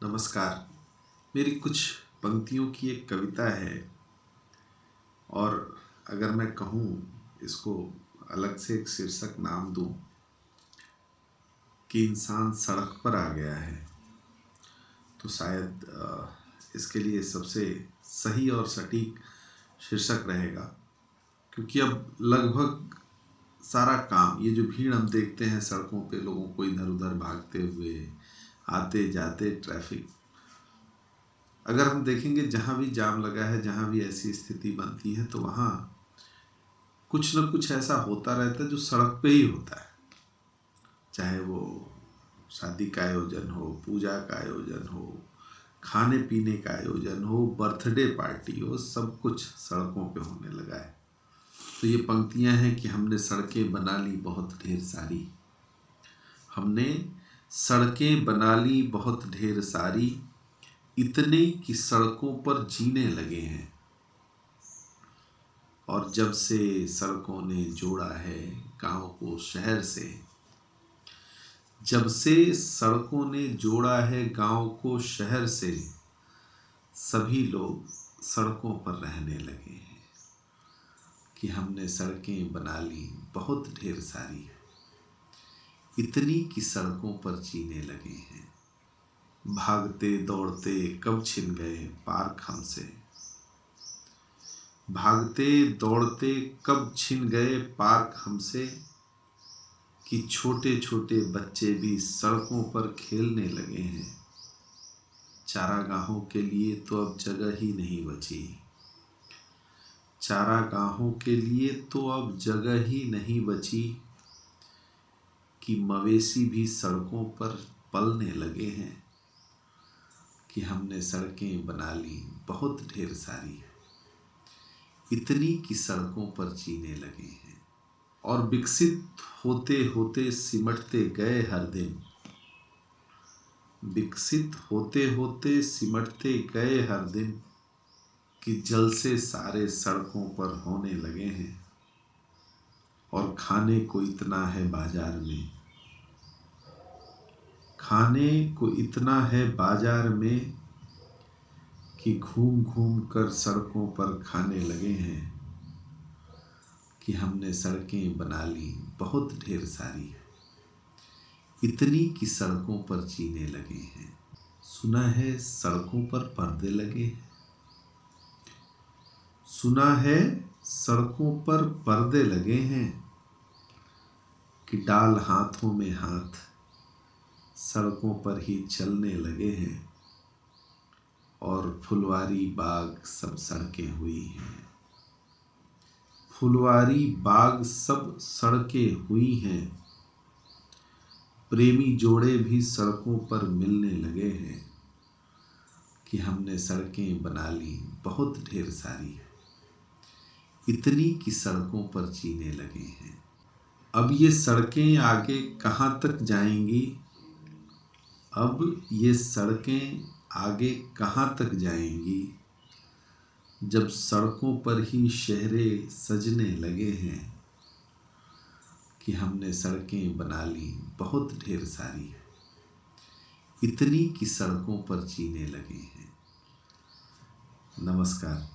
नमस्कार। मेरी कुछ पंक्तियों की एक कविता है और अगर मैं कहूँ इसको अलग से एक शीर्षक नाम दूँ कि इंसान सड़क पर आ गया है तो शायद इसके लिए सबसे सही और सटीक शीर्षक रहेगा। क्योंकि अब लगभग सारा काम, ये जो भीड़ हम देखते हैं सड़कों पे, लोगों को इधर उधर भागते हुए, आते जाते ट्रैफिक, अगर हम देखेंगे जहाँ भी जाम लगा है, जहाँ भी ऐसी स्थिति बनती है तो वहाँ कुछ न कुछ ऐसा होता रहता है जो सड़क पे ही होता है। चाहे वो शादी का आयोजन हो, पूजा का आयोजन हो, खाने पीने का आयोजन हो, बर्थडे पार्टी हो, सब कुछ सड़कों पे होने लगा है। तो ये पंक्तियाँ हैं कि हमने सड़कें बना ली बहुत ढेर सारी, हमने सड़कें बना ली बहुत ढेर सारी, इतने कि सड़कों पर जीने लगे हैं। और जब से सड़कों ने जोड़ा है गांव को शहर से, जब से सड़कों ने जोड़ा है गांव को शहर से, सभी लोग सड़कों पर रहने लगे हैं। कि हमने सड़कें बना ली बहुत ढेर सारी, इतनी कि सड़कों पर जीने लगे हैं। भागते दौड़ते कब छिन गए पार्क हमसे, भागते दौड़ते कब छिन गए पार्क हमसे, कि छोटे छोटे बच्चे भी सड़कों पर खेलने लगे हैं। चारागाहों के लिए तो अब जगह ही नहीं बची, चारागाहों के लिए तो अब जगह ही नहीं बची, कि मवेशी भी सड़कों पर पलने लगे हैं। कि हमने सड़कें बना ली बहुत ढेर सारी, इतनी कि सड़कों पर जीने लगे हैं। और विकसित होते होते सिमटते गए हर दिन, विकसित होते होते सिमटते गए हर दिन, कि जलसे सारे सड़कों पर होने लगे हैं। और खाने को इतना है बाजार में, खाने को इतना है बाजार में, कि घूम घूम कर सड़कों पर खाने लगे हैं। कि हमने सड़कें बना ली बहुत ढेर सारी, इतनी कि सड़कों पर जीने लगे हैं। सुना है सड़कों पर पर्दे लगे हैं, सुना है सड़कों पर पर्दे लगे हैं, कि डाल हाथों में हाथ सड़कों पर ही चलने लगे हैं। और फुलवारी बाग सब सड़कें हुई हैं, फुलवारी बाग सब सड़कें हुई हैं, प्रेमी जोड़े भी सड़कों पर मिलने लगे हैं। कि हमने सड़कें बना ली बहुत ढेर सारी, इतनी कि सड़कों पर जीने लगे हैं। अब ये सड़कें आगे कहाँ तक जाएंगी, अब ये सड़कें आगे कहाँ तक जाएंगी, जब सड़कों पर ही शहरे सजने लगे हैं। कि हमने सड़कें बना ली बहुत ढेर सारी, इतनी कि सड़कों पर जीने लगे हैं। नमस्कार।